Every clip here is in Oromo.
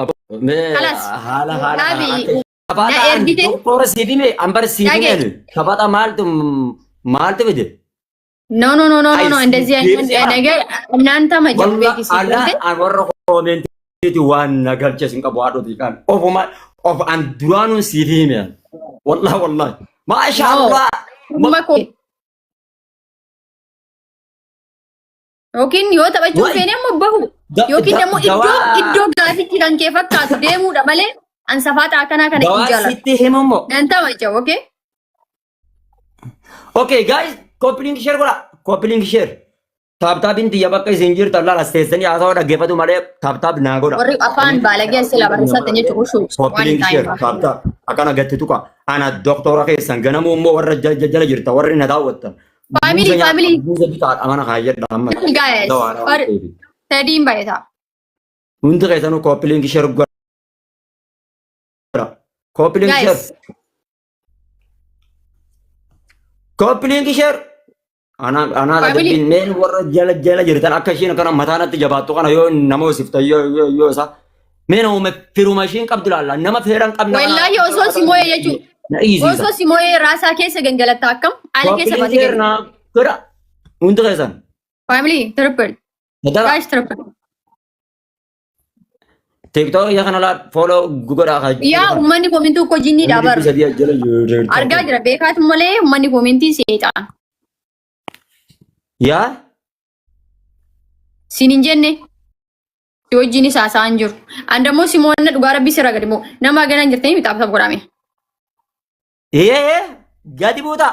خلاص haala أبي لا taphataan إرجيتي doktora siifime ambar siifime داقي taphataa maaltu fide no no no no no ay no እንደዚህ አይነት siifima ነገር እናንተ መጀመሪያ walla ቤኪ ala ሲፈልግ an warra koomentiiti waan nagalche sin qabu haadhoti kan ofuma of an duraanuun siifime wallahi maasha ነው Allah ሁማ ኮ yookiin yoo taphachuu way feene ammoo bahu yookiin immoo iddoo gaafitti kan kee fakkaatu deemuudha malee ansafaata akkanaa kana hin gawaa jaalatu. sitti himamoo Nan taphacha okay? okay guys copying share godha copying share taaptaabiin xiyya bakka isin jirtan lalas teessanii haasawaa dhaggeeffatu malee taaptaab naa godha Warri afaan baalagee sila barreessatan jechuun ushuuti waan copying hin share taa'in. taaptaab akkana gattitu qa ana doktora keessan ganamuu immoo warra jala jirta warri na daawwattan Family family buusa bitaadha mana kaayyadha amma guys or sadiin baay'ata. hundi keessanuu copying share godha copying share Guys copying share ana family adabbiin meen warra jala jirtan akka ishiin kana mataanatti jabaattu kana yoo nama hosifta yoo isa meen uume firuma ishiin qabdu laalla nama feeran qabna kana wallahi osoo si moo'ee jechuudha. na dhiisiisa Osoo si moo'ee raasaa keessa gangalataa akkam haala keessa copying baatee share gala. na godha hundi keessan Family triple dadaba guys triple. tiktok ya kana la follow godha ka Yaa uummanni koomintii ukkoo jinnii inni dhaabar. dhibbi sadii jala jirtan Argaa jira beekaatu malee uummanni koomintii seetaa. yaa Siin hin jenne si wajjin haasa'an jiru. Andammoo Simoonna dhugaa rabbii sirra gadi moo nama ganaan jirtanii bitaaf godhame. ee gadi buuta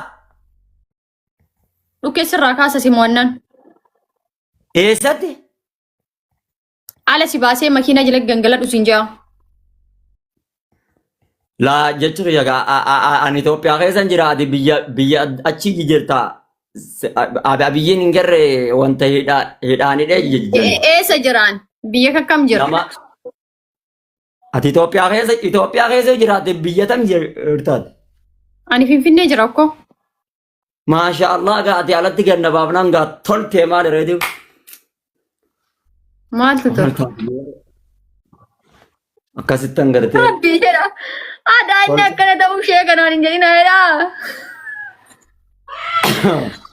Dhukkee sirraa kaasa Simoonnan. eessatti Ala si baasee makiina jala gangaladhu siin jaa. la jechuun yaga an Itoophiyaa keessan jiraati biyya achi jirta abiyyiin hin garre wanta hidhaanidhe jedhan Eessa jiraan? Biyya kakkam jira? nama ati Itoophiyaa keessa jiraate biyya tam jirtaati Ani Finfinnee jira akkoo. maasha Allah gaa ati alatti ganna baafnaan gaa toltee maal reetii Maaltu ture? akkasittan gartee Rabbii jedha. Aadaa inni akkana ta'uu ishee kanaan hin jedhina jedha.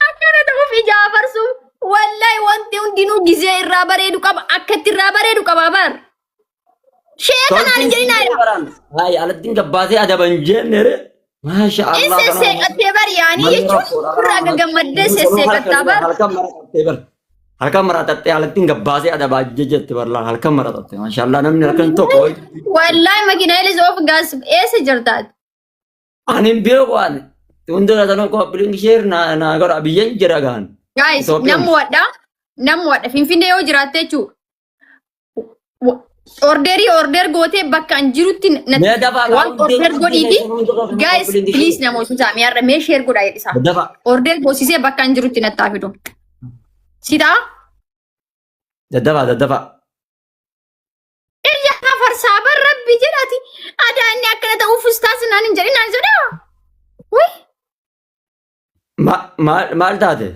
Akkana ta'uuf ija afarsu. Wallahi wanti hundinuu gizee irraa bareedu qaba. Akkatti irraa bareedu qaba bar. Shee kanaan hin jedhina jedha. hayi alattiin gabbaatee adaban jeennere maasha Allah Isa seeqattee bar yaanii jechuun irraa gaggammaddee seeqattaa bar. halkan maratattee alattiin gabbaasee adabaa jette barlaan halkan maratatte maasha Allah namni halkan tokko Wallahi makiina ilis of gaas eessa jirtaati? anin beeku ani hundura tanoo koppiliin sheer na godha biyyan jira gaan Guys, Itoophiyaan namni wadha Finfinnee yoo jiraatte jechuudha. Order gootee bakka an jirutti mee dafaa waan order godhiiti. Guys, please namoota saamii har'a mee share godhaa jedhisa. dafa Order goosisee bakka an jirutti nattaa fidu. Sitaa? daddafa Iyya farsaa bar rabbi jedhati. Aadaa inni akkana ta'uuf ustaas naan hin jedhin naan jedha. Wii! maal taate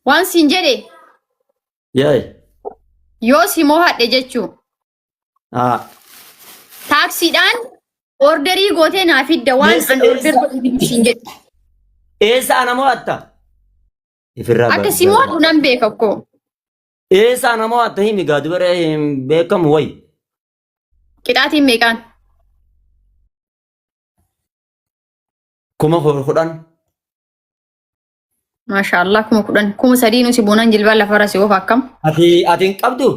Waan siin jedhe yaay yoo si mo'adhe jechuu taaksiidhaan orderii gootee naa fidda waan an order godhiitti siin jedhe. eessa anamoo atta ifirraa Akka si mo'adhu nan beeka koo. eessa anamoo atta himi gaa dubara hin beekamu way Qixaatiin meeqaan? kuma kudhan Maashaallah kuma sadii nuti boonaan jilbaan lafarra si oofa akkam? ati hin qabdu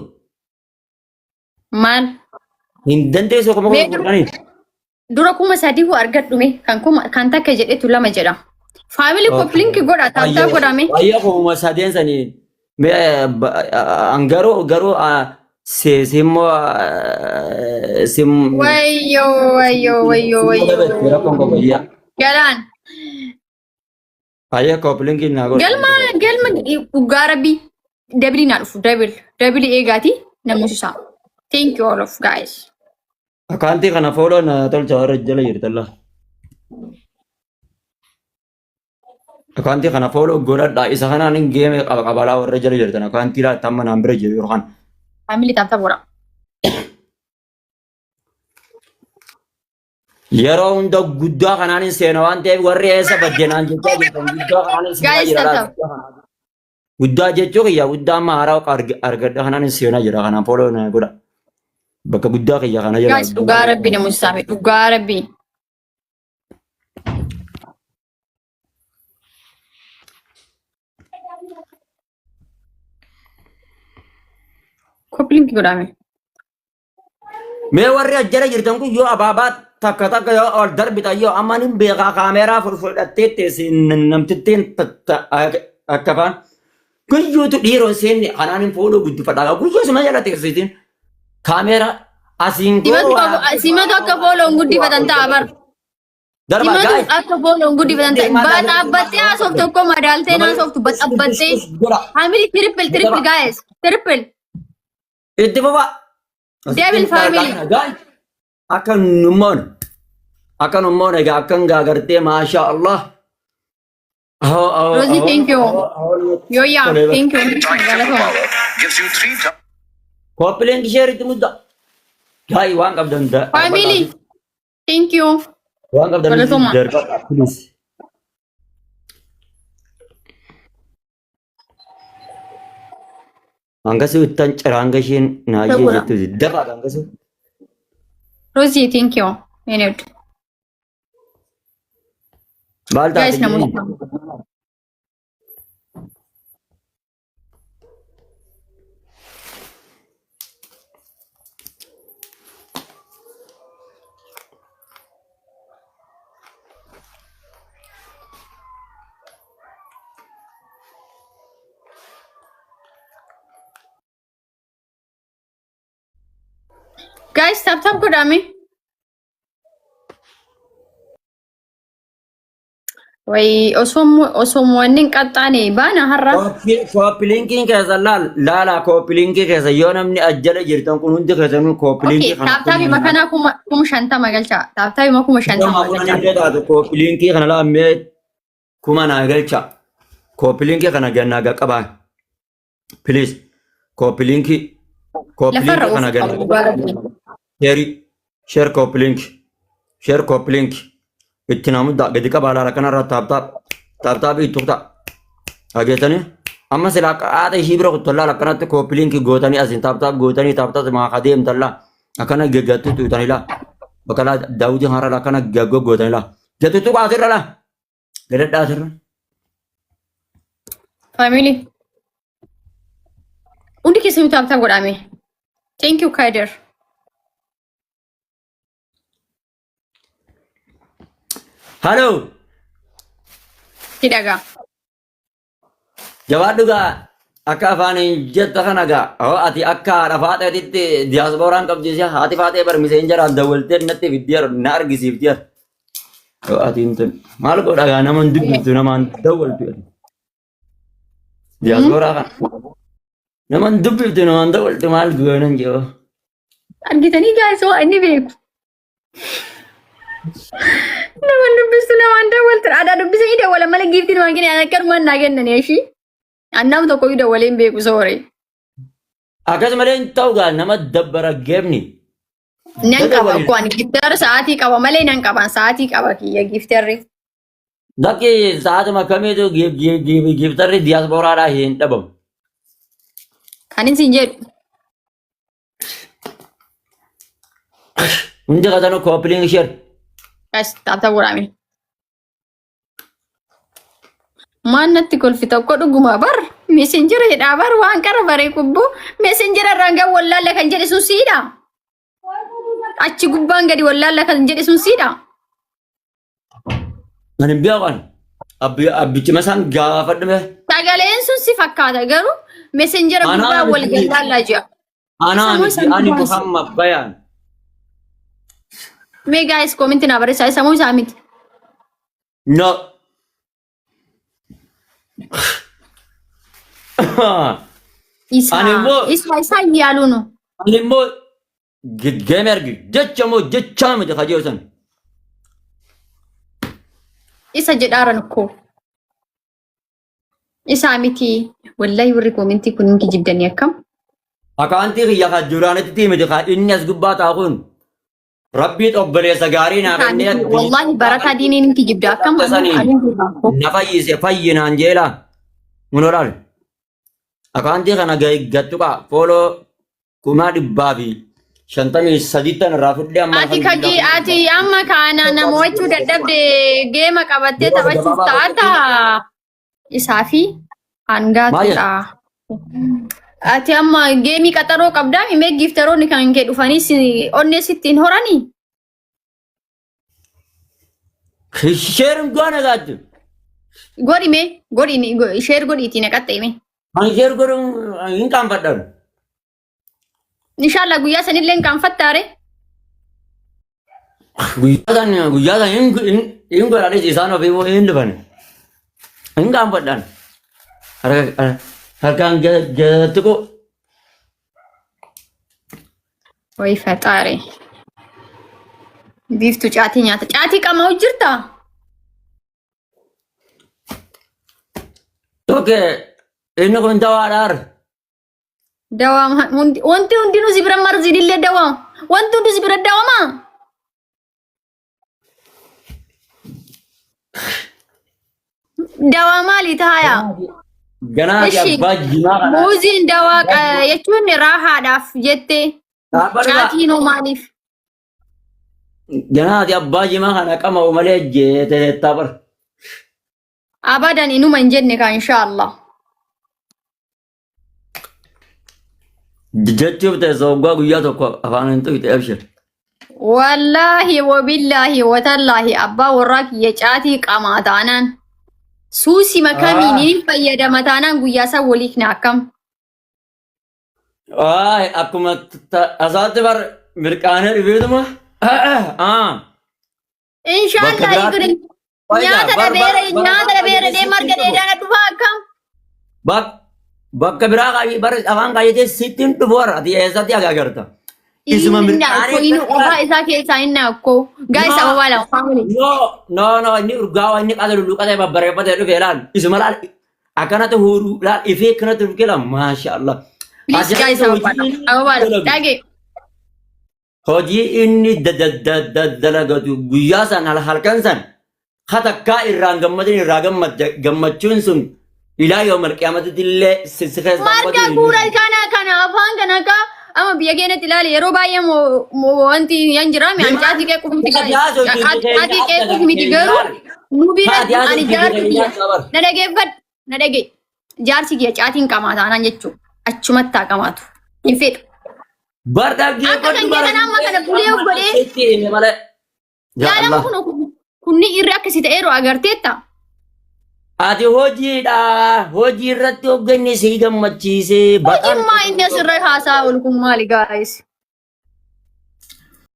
Maal? hin dandeessu kuma kudhanii Dura kuma sadii hoo argadhume kan takka jedhetu lama jedha. Faamilii koppiliinki godha taattaa godhame. Ayya kuma sadeen sanii garuu simmo Wayyoo. Galaan. Ayya koppiliinki naa godha Galma dhugaa rabbii dabili naa dhufu dabili eegaati namuusisaa. Thank you all of guys. akaantii kana fooloo na tolcha warra jala jirtalla akaantii kana fooloo godhadha isa kanaan hin geeme qabalaa warra jala jirtan akaantii laata amma naan bira jiru yookaan Faamilii taattaa boora. Yeroo hunda guddaa kanaan hin seena waan ta'eef warri eessa baddenaan jechaa jirtan guddaa kanaan hin seenaa Guys, jira tap laa tap. guddaa kanaan. Guddaa jechuu kiyya guddaa amma haaraa argadha kanaan hin seenaa jira kanaan fooloo na godha. Bakka guddaa kiyya kana jira. Guys, dhugaa rabbi namu saame. Dhugaa rabbi. Kopling godhame. Mee warri ajjara jirtan kun yoo abaabaa takka takka yoo ol darbita yoo amma nin beekaa kaameeraa fudhattee teessin namtittiin akka faan. Guyyootu dhiiroon seenne kanaan hin fuudhuu guddifadhaa. Guyyoo suma jala teessitiin kaameeraa asiin Simatu akka fooloon guddifatan ta'a bar. Darba Simatu gaa'e. akka fooloon guddifatan ta'a. Ba dhaabbattee haasoftu tokko madaaltee haasoftu ba dhaabbattee. Family triple guys. Triple. Itti fufa. Devil family. Akka nummoon egaa akkan gaagartee maasha Allah. Rosie, thank you. Yo, yeah, thank you. Gives you 3 times. Koppileen kisheeritti mudda. Gaa'e waan qabdan Family, thank you. waan qabdan Galatoomaa. darbadha please. Hangasuu ittaan ciraan gasheen naayee Shukura. jettu dafaadha hangasuu. Rosie, thank you. Enid. Maal Guys, taate namoota. Guys, tap godhame. Wai osoo mo'annin qaxxaane baana har'a. Kooppilinkiin keessa laala kooppilinkiin keessa yoo namni ajjala jirtan kun hundi keessanuu Okay, kooppilinkiin taaptaabii makanaa kuma shantama galcha. Taaptaabii kuma shantama galcha. taatu koopilinkii kana laammee kuma naa galcha. Koopilinkii kana gannaa qaqqabaa. Please. Koopilinkii. Lafarra Koopilinkii kana of qabu dhugaa rabbi. gannaa. Sheer koopilinkii. Sheer koopilinkii. Itti namuddaa gadi qabaa laala kanarraa taaptaabii itti tuqta. Dhageessanii. Amma silaa haadha ishii bira kuttallaa akkanatti koopilinkii gootanii asiin taaptaap gootanii taaptaas maakaa deemtallaa. Akkana geggattuu tuutanilaa. Bakka laa daawwitiin haaraa akkana gaggoo gootanilaa. Jattutu qaasirra laa. Gadadhaa asirra. Family. Hundi keessanuu taaptaa godhame. Thank you, Kaider. Halloo. Hidhagaa. Jawaadhu gaa akka afaaniin jetta kana gaa ati akka haadha faaxeetitti diyaaspooraan qabdiisi haati faaxee barmiseen jaraan dawwaltee natti fiddeer na argisiifteer. Ati maal godha gaa naman dubbiftu namaan dawwaltu. Diyaaspooraa kana naman dubbiftu namaan dawwaltu maal goonan jedhu. Argitanii guys waa inni beeku. Naman dubbistu namaan dawwaltu. Aadaa dubbisanii dawwala malee giiftii namaan kennan akkanumaan naa kennanii ishii. Annam tokko iyyuu dawwalee hin beeku soore. Akkasumallee hin ta'u gaa nama dabbara geebni. Nan qaba ko ani giftar sa'aatii qaba malee nan qaban sa'aatii qaba kiyya giftarri. Dakki sa'aatuma kamiitu giftarri diyaaspooraadhaa hin dhabamu. Kan isin jedhu. Hundi qatanuu koopiliin ishee. Guys, taaptaa godhame. Maan natti kolfi tokko dhuguma bar meesenjera jedhaa bar waan qara baree kubboo meesenjera irraan gadi wallaalla kan jedhe sun siidha. Achi gubbaan gadi wallaalla kan jedhe sun siidha. Ani hin beekan. Abbichima isaan gaafadhume. Sagaleen sun si fakkaata garuu meesenjera gubbaa wal gallaallaa jira. Anaa miti ani Muhammad Bayaan. Mee guys koominti naa barreessaa sammuu isaa miti. No. Ani immoo Isaa yaaluu nu. ani immoo geeme argi jecha moo jechaa miti kajee san. Isa jedhaaran koo. Isaa miti wallahi warri koomintii kun hinki jiddanii akkam. Akaantii kiyya kan duraanitti miti kan inni as gubbaa taa'u kun Rabbiit obboleessa gaarii naa kennee Wallahi barataa diiniin miti jibda akkam na fayyise fayyinaan jeela. Munoodhaan akaantii kana gattuqa fooloo 253 irraa fudhee amma ati amma kana namoota dadhabde geema qabattee taphachuuf taata isaa fi hangaatudha. Ati amma geemii qaxaroo qabdaa himee giftaroonni kan kee dhufanii onnee sittiin horanii. Sheerin goona gaatu. Godhime sheer godhiitii naqatta hime. Ani sheer godhuun hin qaanfadhan. Inshallah guyyaa sanillee hin qaanfattaare. Guyyaa san hin godhanis isaan ofii hin dhufan. Hin qaanfadhan. Harkaan gattuqu. Way faxaare. Biiftu caatii nyaata. Caatii qamaa jirta? Oke, inni kun dawaadhaar. Dawaa wanti hundinuu si bira marzinillee dawaa. Wanti hundi si bira dawamaa? Dawaa maali taaya? Ganaa abbaa jimaa kana. Muuziin dawaa jechuun raahaadhaaf jettee. Caatiin maaliif? Ganaa abbaa jimaa kana qama malee jeetee tapar. Abadan inuma hin jenne ka inshallah. Jechuuf teessa waggaa guyyaa tokko afaan hin tuqite abshir. Wallahi wabillahi watallahi abbaa warraa kiyya caatii qamaa taanaan. Suusi makamiin hin fayyadama taanaan guyyaa isaa waliif na akkam. Akkuma asaatti bar mirqaanee dhibeetuma. Inshallah nyaata dhabeera deemaa arga dheedaan dhufaa akkam. Bakka biraa qabii bar afaan qayyatee sittiin dhufoora ati eessatti agarta. Isuma mirqaanee. Inni qofaa isaa keessaa inni akkoo gaa'isa wawaala faamili. No inni urgaawa inni qaata lulluqatee babbareeffatee dhufe ilaal. Isuma laal akkanatti huuruu laal ifee akkanatti dhufe laal maashaallah. Please gaa'isa wawaala dhage. Hojii inni dalagatu guyyaa san halkan san hatakkaa irraan gammadin irraa gammachuun sun ilaa yoo malqiyaamatti illee sissifeessa. Marga guura kana afaan kana kaa amma biyya keenyatti ilaali yeroo baay'ee wanti yan jiraame caatii qeequu miti caatii qeequu miti garuu nu biratti ani jaarsi kiyya na dhageeffadhu na dhage jaarsi kiyya caatiin qamaa taanaan jechuudha achumatti haa qamaatu hin fedhu. Akka kan jedhan amma kana bulee godhee yaalamu kunni irri akkasii ta'eeru agarteetta. Ati hojiidha. Hojii irratti hogganne si gammachiise. Hojiin maa inni asirra haasaa ol kun maali gaa'is?